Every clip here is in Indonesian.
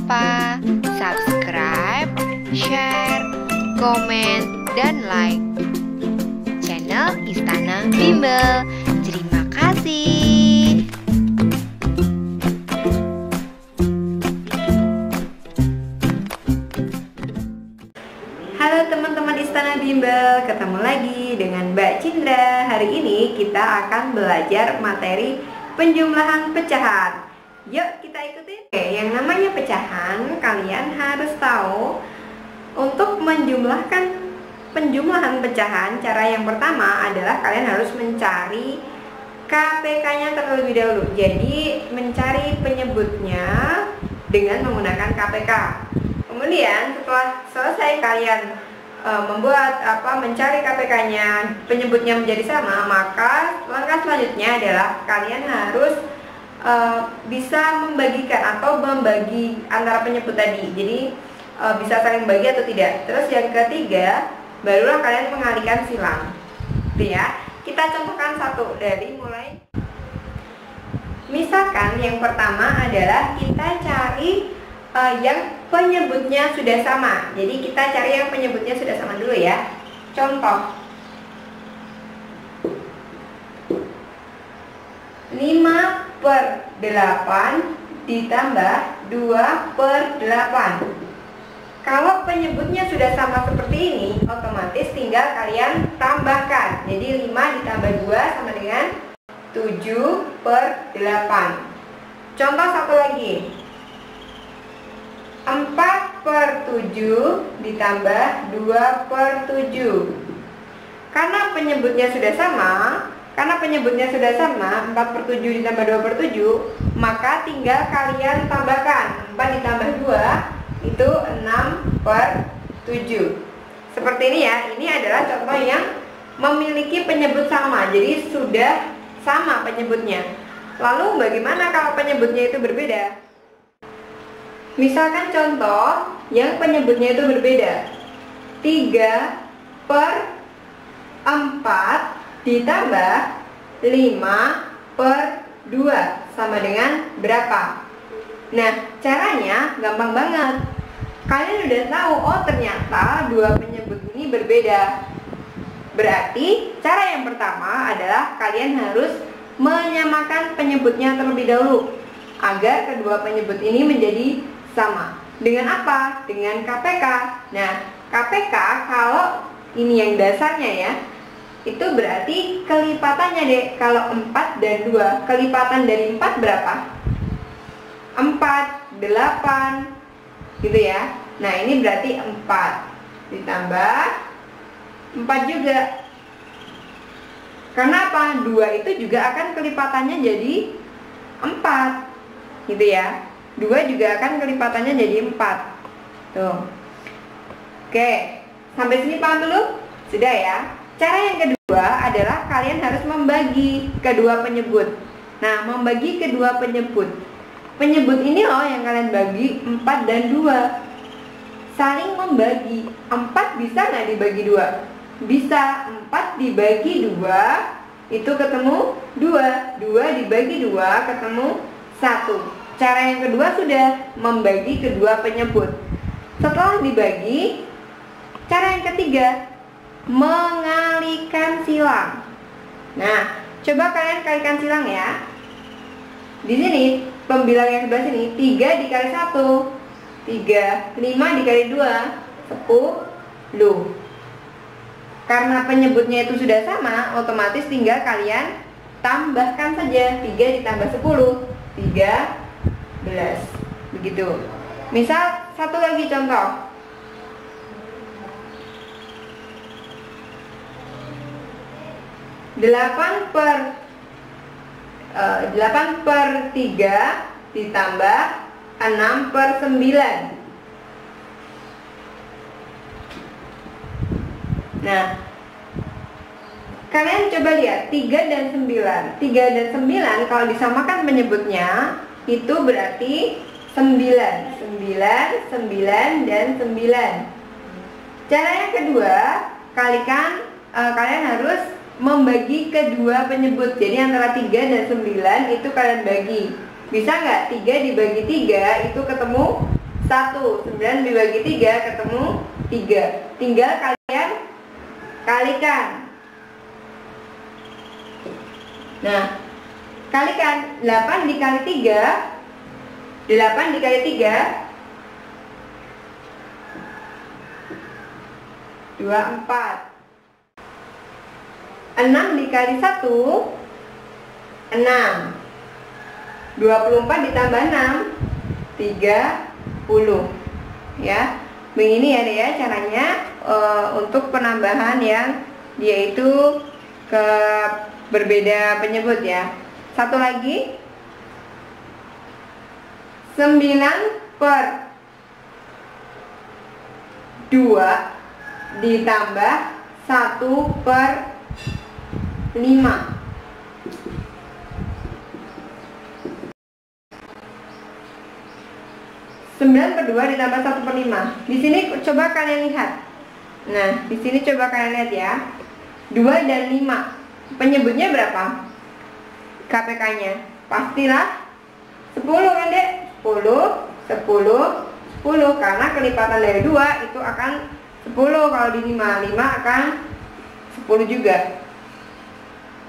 lupa subscribe, share, komen, dan like channel Istana Bimbel. Terima kasih. Halo teman-teman Istana Bimbel, ketemu lagi dengan Mbak Cindra. Hari ini kita akan belajar materi penjumlahan pecahan. Yuk kita ikutin. Oke, yang namanya pecahan, kalian harus tahu untuk menjumlahkan penjumlahan pecahan. Cara yang pertama adalah kalian harus mencari KPK-nya terlebih dahulu. Jadi mencari penyebutnya dengan menggunakan KPK. Kemudian setelah selesai kalian mencari KPK-nya, penyebutnya menjadi sama, maka langkah selanjutnya adalah kalian harus bisa membagikan atau membagi antara penyebut tadi. Jadi bisa saling bagi atau tidak. Terus yang ketiga, barulah kalian mengalihkan silang. Gitu ya. Kita contohkan satu dari mulai. Misalkan yang pertama adalah kita cari yang penyebutnya sudah sama. Jadi kita cari yang penyebutnya sudah sama dulu ya. Contoh 5/8 ditambah 2/8. Kalau penyebutnya sudah sama seperti ini, otomatis tinggal kalian tambahkan. Jadi 5 ditambah 2 sama dengan 7/8. Contoh satu lagi, 4/7 ditambah 2/7. Karena penyebutnya sudah sama, 4/7 ditambah 2/7, maka tinggal kalian tambahkan 4 ditambah 2 itu 6/7. Seperti ini ya. Ini adalah contoh yang memiliki penyebut sama, jadi sudah sama penyebutnya. Lalu bagaimana kalau penyebutnya itu berbeda? Misalkan contoh yang penyebutnya itu berbeda, 3/4 ditambah 5/2 sama dengan berapa? Nah, caranya gampang banget. Kalian udah tahu, oh ternyata dua penyebut ini berbeda. Berarti cara yang pertama adalah kalian harus menyamakan penyebutnya terlebih dahulu agar kedua penyebut ini menjadi sama. Dengan apa? Dengan KPK. Nah, KPK kalau ini yang dasarnya ya, itu berarti kelipatannya deh. Kalau 4 dan 2, kelipatan dari 4 berapa? 4, 8 gitu ya. Nah, ini berarti 4 ditambah 4 juga. Karena apa? 2 itu juga akan kelipatannya jadi 4 gitu ya. 2 juga akan kelipatannya jadi 4. Tuh. Oke, sampai sini paham dulu? Sudah ya. Cara yang kedua adalah kalian harus membagi kedua penyebut. Nah, membagi kedua penyebut. Penyebut ini loh yang kalian bagi, 4 dan 2. Saling membagi. 4 bisa nggak dibagi 2? Bisa. 4 dibagi 2 itu ketemu 2. 2 dibagi 2 ketemu 1. Cara yang kedua sudah membagi kedua penyebut. Setelah dibagi, cara yang ketiga mengalihkan silang. Nah, coba kalian kalikan silang ya. Di sini pembilang yang sebelah sini 3 dikali 1 3, 5 dikali 2 10. Karena penyebutnya itu sudah sama, otomatis tinggal kalian tambahkan saja. 3 ditambah 10 13. Begitu. Misal satu lagi contoh, 8/3 ditambah 6/9. Nah, kalian coba lihat 3 dan 9. 3 dan 9 kalau disamakan penyebutnya itu berarti 9. 9, 9 dan 9. Cara yang kedua, kalian harus membagi kedua penyebut. Jadi antara 3 dan 9 itu kalian bagi. Bisa nggak 3 dibagi 3 itu ketemu 1. 9 dibagi 3 ketemu 3. Tinggal kalian kalikan. Nah, kalikan 8 dikali 3. 8 dikali 3 24. 6 dikali 1 6. 24 ditambah 6 30 ya. Begini ya deh ya caranya untuk penambahan yang dia itu berbeda penyebut ya. Satu lagi, 9 per 2 ditambah 1 per 5. 9 per 2 ditambah 1 per 5. Di sini coba kalian lihat. Nah, di sini coba kalian lihat ya. 2 dan 5. Penyebutnya berapa? KPK-nya. Pastilah 10 kan, Dek? 10, 10, 10. Karena kelipatan dari 2 itu akan 10. Kalau di 5, 5 akan 10 juga.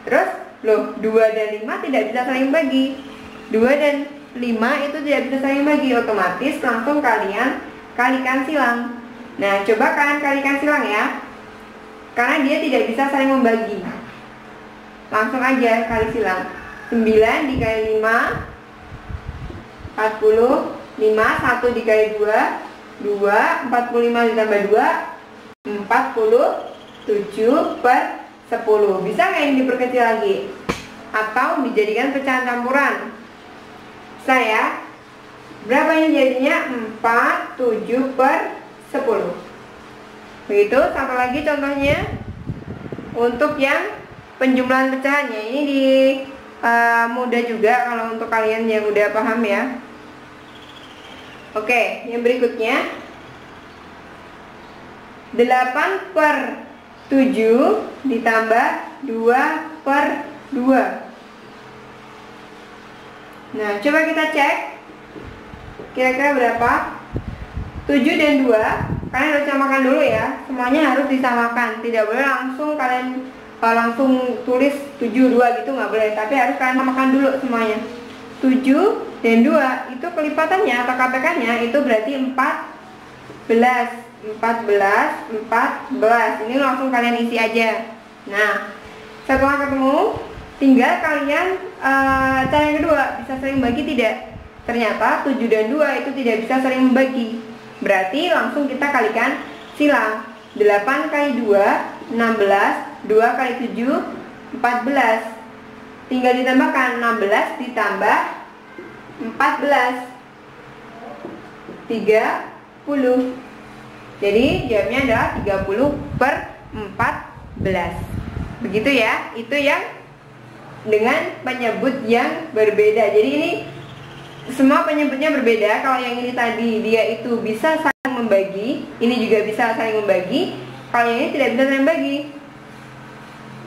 Terus, loh, 2 dan 5 tidak bisa saling bagi. 2 dan 5 itu tidak bisa saling bagi, otomatis langsung kalian kalikan silang. Nah, coba kalian kalikan silang ya. Karena dia tidak bisa saling membagi. Langsung aja kali silang. 9 dikali 5 40. 5, 1 dikali 2 2, 45 ditambah 2 47 per 10. Bisa nggak yang diperkecil lagi? Atau dijadikan pecahan campuran? Saya berapa ini jadinya? 47 per 10. Begitu. Satu lagi contohnya untuk yang penjumlahan pecahannya. Ini di mudah juga kalau untuk kalian yang udah paham ya. Oke, yang berikutnya 8 per 7 ditambah 2 per 2. Nah, coba kita cek kira-kira berapa. 7 dan 2 kalian harus samakan dulu ya. Semuanya harus disamakan. Tidak boleh langsung kalian langsung tulis 7, 2 gitu, nggak boleh. Tapi harus kalian samakan dulu semuanya. 7 dan 2 itu kelipatannya atau KPK-nya itu berarti 14. 14. Ini langsung kalian isi aja. Nah, setelah ketemu, tinggal kalian cara yang kedua, bisa saling bagi tidak? Ternyata 7 dan 2 itu tidak bisa saling membagi. Berarti langsung kita kalikan silang. 8 kali 2 16, 2 kali 7 14. Tinggal ditambahkan 16 ditambah 14 30. Jadi jawabnya adalah 30 per 14. Begitu ya. Itu yang dengan penyebut yang berbeda. Jadi ini semua penyebutnya berbeda. Kalau yang ini tadi dia itu bisa saling membagi, ini juga bisa saling membagi. Kalau yang ini tidak bisa saling membagi,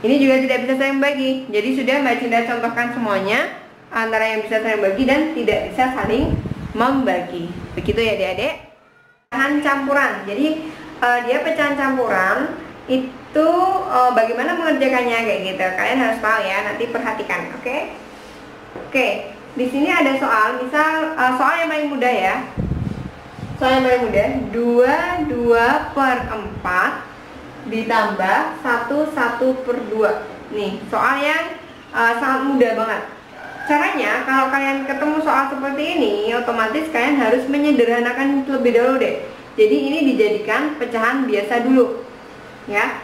ini juga tidak bisa saling membagi. Jadi sudah Mbak Cinta contohkan semuanya antara yang bisa saling membagi dan tidak bisa saling membagi. Begitu ya adik-adik. Pecahan campuran. Jadi dia pecahan campuran itu bagaimana mengerjakannya kayak gitu. Kalian harus tahu ya. Nanti perhatikan, oke? Oke. Di sini ada soal, misal soal yang paling mudah ya. Soal yang paling mudah, 2 per 4 ditambah 1 per 2. Nih, soal yang sangat mudah banget. Caranya, kalau kalian ketemu soal seperti ini, otomatis kalian harus menyederhanakan terlebih dahulu deh. Jadi ini dijadikan pecahan biasa dulu. Ya.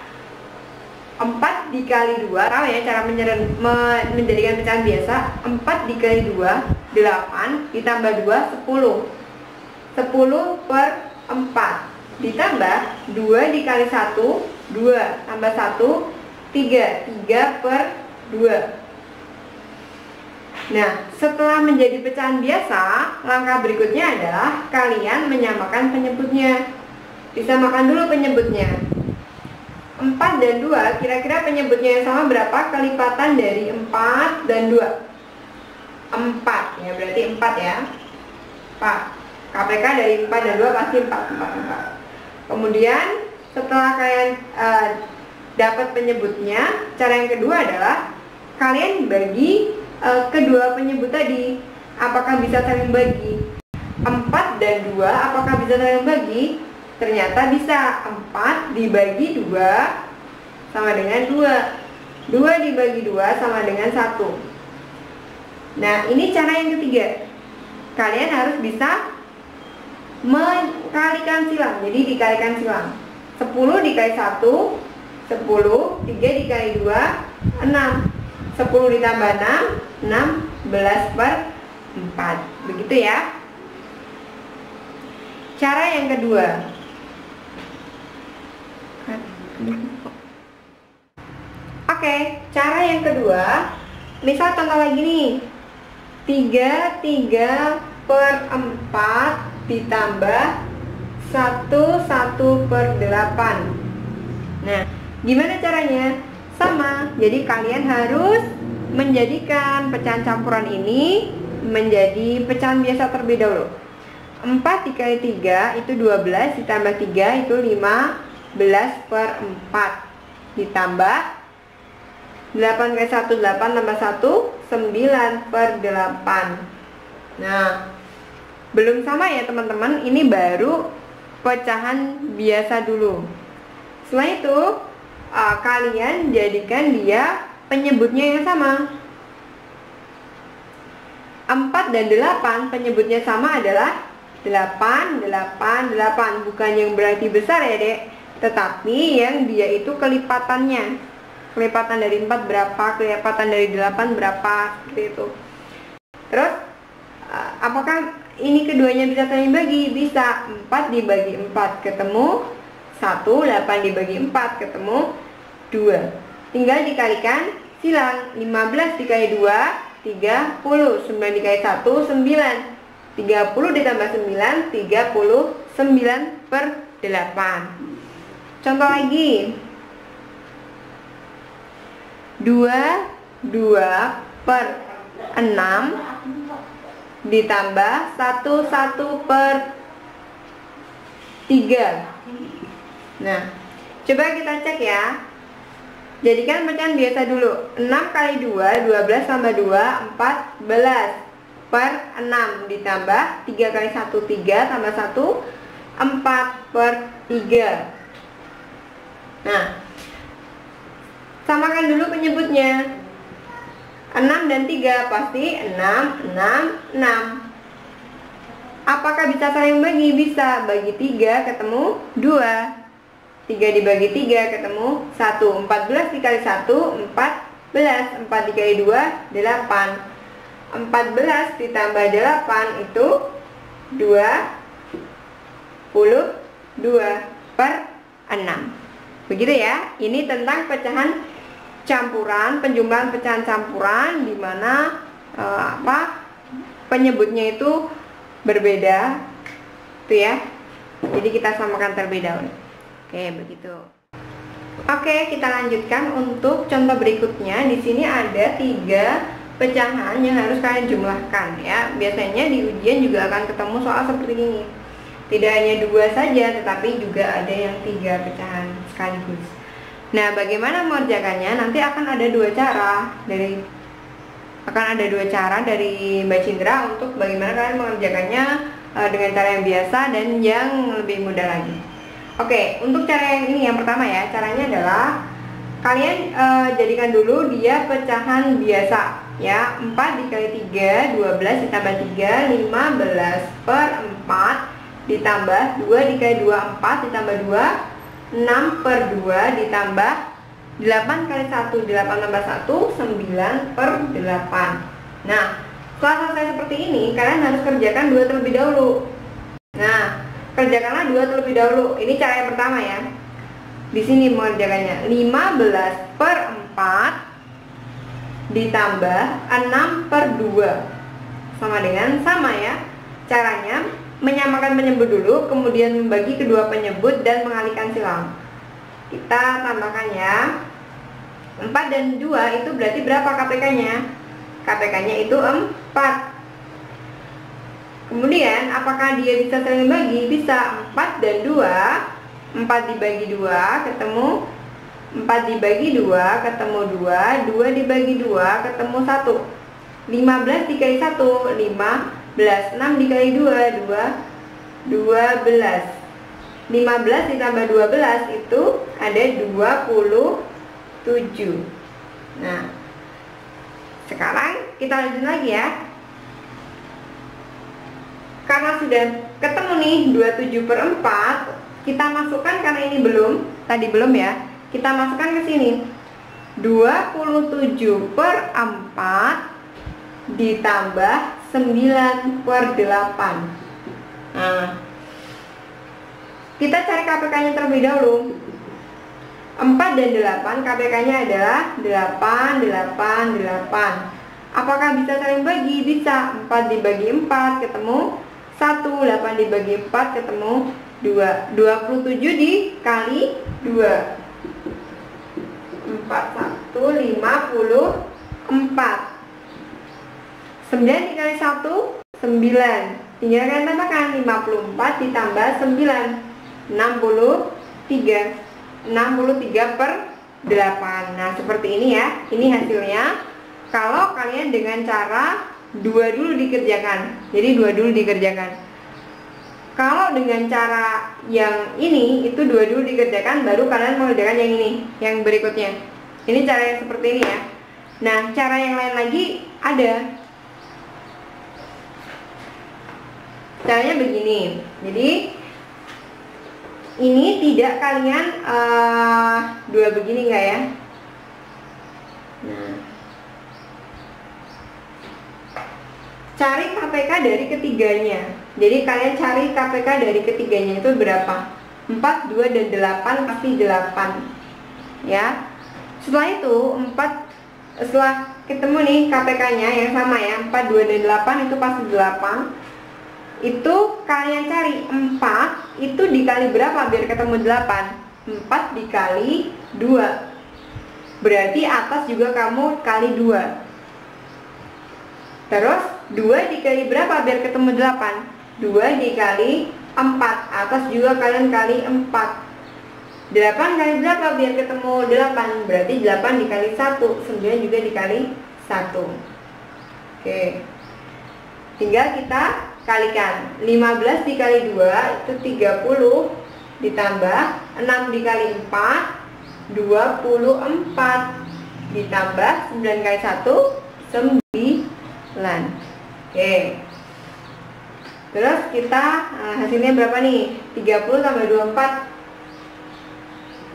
4 dikali 2, tahu ya cara menjadikan pecahan biasa. 4 dikali 2 8 ditambah 2 10. 10 per 4 ditambah 2 dikali 1 2 tambah 1 3 per 2. Nah, setelah menjadi pecahan biasa, langkah berikutnya adalah kalian menyamakan penyebutnya. Disamakan dulu penyebutnya. 4 dan 2, kira-kira penyebutnya yang sama berapa? Kelipatan dari 4 dan 2. 4, ya berarti 4 ya. 4. KPK dari 4 dan 2 pasti 4, 4, 4. Kemudian setelah kalian dapat penyebutnya, cara yang kedua adalah kalian bagi kedua penyebut tadi. Apakah bisa saling bagi? 4 dan 2 apakah bisa saling bagi? Ternyata bisa. 4 dibagi 2 sama dengan 2. 2 dibagi 2 sama dengan 1. Nah, ini cara yang ketiga. Kalian harus bisa mengkalikan silang. Jadi dikalikan silang. 10 dikali 1 10, 3 dikali 2 6. 10 ditambah 6 16 per 4. Begitu ya. Cara yang kedua. Oke, cara yang kedua, misal contoh lagi nih. 3 per 4 ditambah 1 per 8. Nah, gimana caranya? Sama, jadi kalian harus menjadikan pecahan campuran ini menjadi pecahan biasa terlebih dahulu. 4 dikali 3 itu 12, ditambah 3 itu 15 per 4. Ditambah 8 kali 1, 8 tambah 1, 9 per 8. Nah, belum sama ya teman-teman, ini baru pecahan biasa dulu. Setelah itu, kalian jadikan dia penyebutnya yang sama. 4 dan 8 penyebutnya sama adalah 8, 8, 8. Bukan yang berarti besar ya dek, tetapi yang dia itu kelipatannya. Kelipatan dari 4 berapa, kelipatan dari 8 berapa, seperti itu. Terus, apakah ini keduanya bisa saling bagi? Bisa. 4 dibagi 4 ketemu 1, 8 dibagi 4 ketemu 2. Tinggal dikalikan silang. 15 dikali 2 30, 9 dikali 1 9. 30 ditambah 9 39 per 8. Contoh lagi. 2 per 6 ditambah 1 per 3. Nah, coba kita cek ya. Jadikan pecahan biasa dulu. 6 kali 2, 12 tambah 2, 14 per 6 ditambah 3 kali 1, 3 tambah 1, 4 per 3. Nah, samakan dulu penyebutnya. 6 dan 3 pasti 6, 6, 6. Apakah bisa saling bagi? Bisa. Bagi 3 ketemu 2. 3 dibagi 3 ketemu 1. 14 dikali 1 14. 4 dikali 2 8. 14 ditambah 8 itu 22 per 6. Begitu ya. Ini tentang pecahan campuran, penjumlahan pecahan campuran, di mana penyebutnya itu berbeda, itu ya. Jadi kita samakan terlebih dahulu. Oke, begitu. Oke, kita lanjutkan untuk contoh berikutnya. Di sini ada 3 pecahan yang harus kalian jumlahkan ya. Biasanya di ujian juga akan ketemu soal seperti ini. Tidak hanya 2 saja, tetapi juga ada yang 3 pecahan sekaligus. Nah, bagaimana mengerjakannya? Nanti akan ada 2 cara dari Mbak Cindra untuk bagaimana kalian mengerjakannya dengan cara yang biasa dan yang lebih mudah lagi. Oke, untuk cara yang ini yang pertama ya, caranya adalah kalian jadikan dulu dia pecahan biasa ya. 4 dikali 3, 12 ditambah 3, 15 per 4 ditambah 2 dikali 2, 4 ditambah 2, 6 per 2 ditambah 8 kali 1, 8 tambah 1, 9 per 8. Nah, setelah selesai seperti ini, kalian harus kerjakan 2 terlebih dahulu. Nah, kerjakanlah 2 terlebih dahulu. Ini cara yang pertama ya. Di sini mengerjakannya 15 per 4 ditambah 6 per 2 sama dengan sama ya. Caranya menyamakan penyebut dulu, kemudian membagi kedua penyebut dan mengalihkan silang. Kita tambahkan ya. 4 dan 2 itu berarti berapa KPK-nya? KPK-nya itu 4. Kemudian apakah dia bisa saling bagi? Bisa. 4 dan 2, 4 dibagi 2 ketemu 4 dibagi 2 ketemu 2, 2 dibagi 2 ketemu 1. 15 dikali 1, 15. 6 dikali 2, 12. 15 ditambah 12 itu ada 27. Nah, sekarang kita lanjut lagi ya. Karena sudah ketemu nih 27/4, kita masukkan, karena ini tadi belum ya, kita masukkan ke sini. 27/4 ditambah 9/8. Nah, kita cari KPK-nya terlebih dahulu. 4 dan 8, KPK-nya adalah 8, 8, 8. Apakah bisa saling bagi? Bisa. 4 dibagi 4 ketemu 1, 8 dibagi 4 ketemu 2. 27 dikali 2. 41, 54. 9 dikali 1, 9. Tinggal kalian tambahkan 54 ditambah 9, 63. 63/8. Nah, seperti ini ya. Ini hasilnya. Kalau kalian dengan cara 2 dulu dikerjakan. Jadi 2 dulu dikerjakan. Kalau dengan cara yang ini, itu 2 dulu dikerjakan, baru kalian mengerjakan yang ini, yang berikutnya. Ini cara yang seperti ini ya. Nah, cara yang lain lagi ada. Caranya begini. Jadi ini tidak kalian 2 begini enggak ya? Nah, cari KPK dari ketiganya. Jadi kalian cari KPK dari ketiganya itu berapa? 4, 2, dan 8 pasti 8 ya. Setelah itu setelah ketemu nih KPK-nya yang sama ya, 4, 2, dan 8 itu pasti 8. Itu kalian cari 4 itu dikali berapa biar ketemu 8? 4 dikali 2. Berarti atas juga kamu kali 2. Terus 2 dikali berapa biar ketemu 8? 2 dikali 4. Atas juga kalian kali 4. 8 kali berapa biar ketemu 8? Berarti 8 dikali 1. 9 juga dikali 1. Oke. Tinggal kita kalikan. 15 dikali 2 itu 30. Ditambah 6 dikali 4 24. Ditambah 9 kali 1 9. Oke. Terus kita hasilnya berapa nih? 30 tambah 24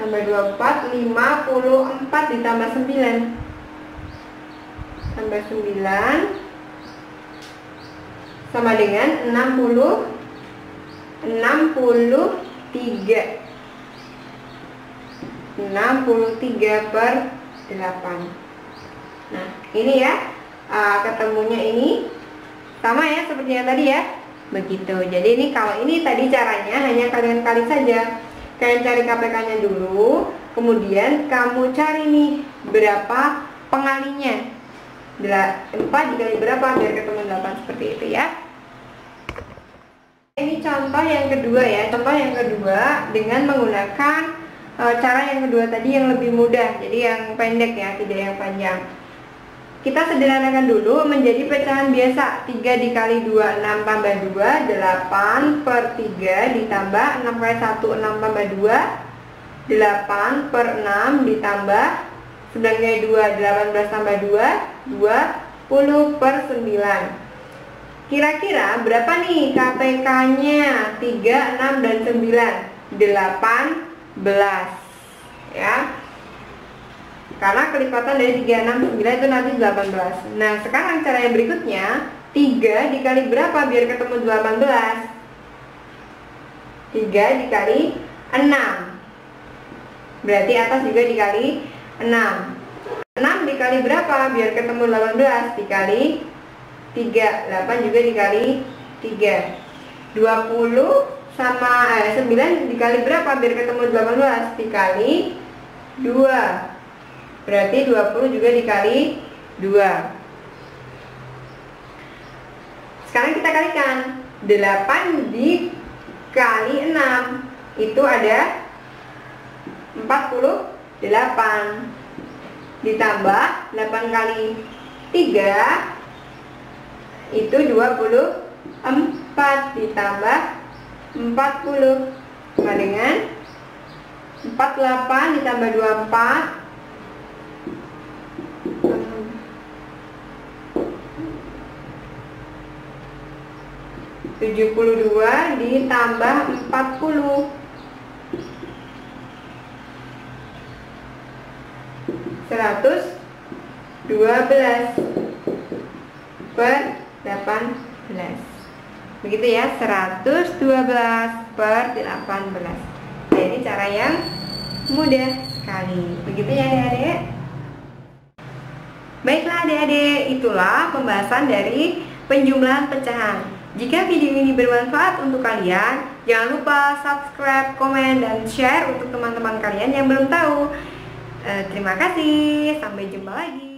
tambah 24, 54 ditambah 9 tambah 9 sama dengan 63/8. Nah, ini ya, ketemunya ini sama ya seperti yang tadi ya. Begitu. Jadi ini kalau ini tadi caranya hanya kalian kali saja. Kalian cari KPK-nya dulu, kemudian kamu cari nih berapa pengalinya. 4 dikali berapa biar ketemu 8, seperti itu ya. Ini contoh yang kedua ya. Contoh yang kedua dengan menggunakan cara yang kedua tadi yang lebih mudah. Jadi yang pendek ya, tidak yang panjang. Kita sederhanakan dulu menjadi pecahan biasa. 3 dikali 2, 6 tambah 2, 8/3 ditambah 6 kali 1, 6 tambah 2, 8/6 ditambah 9 kali 2, 18 tambah 2, 20/9. Kira-kira berapa nih KPK-nya? 3, 6, dan 9. 18 ya. Karena kelipatan dari 3, 6, 9 itu nanti 18. Nah, sekarang cara yang berikutnya, 3 dikali berapa biar ketemu 18? 3 dikali 6. Berarti atas juga dikali 6. 6 dikali berapa biar ketemu 18? Dikali 3. 8 juga dikali 3. 20 sama 9 dikali berapa biar ketemu 18? Dikali 2. Berarti 20 juga dikali 2. Sekarang Sekarang kita kalikan. 8 dikali 6 itu ada 48. Ditambah 8 kali 3 itu 24. Ditambah 40 sama dengan 48 ditambah 24 72 ditambah 40 112 per 18. Begitu ya, 112 per 18. Nah, ini cara yang mudah sekali. Begitu ya adik-adik. Baiklah adik-adik, itulah pembahasan dari penjumlahan pecahan. Jika video ini bermanfaat untuk kalian, jangan lupa subscribe, komen, dan share untuk teman-teman kalian yang belum tahu. Terima kasih, sampai jumpa lagi.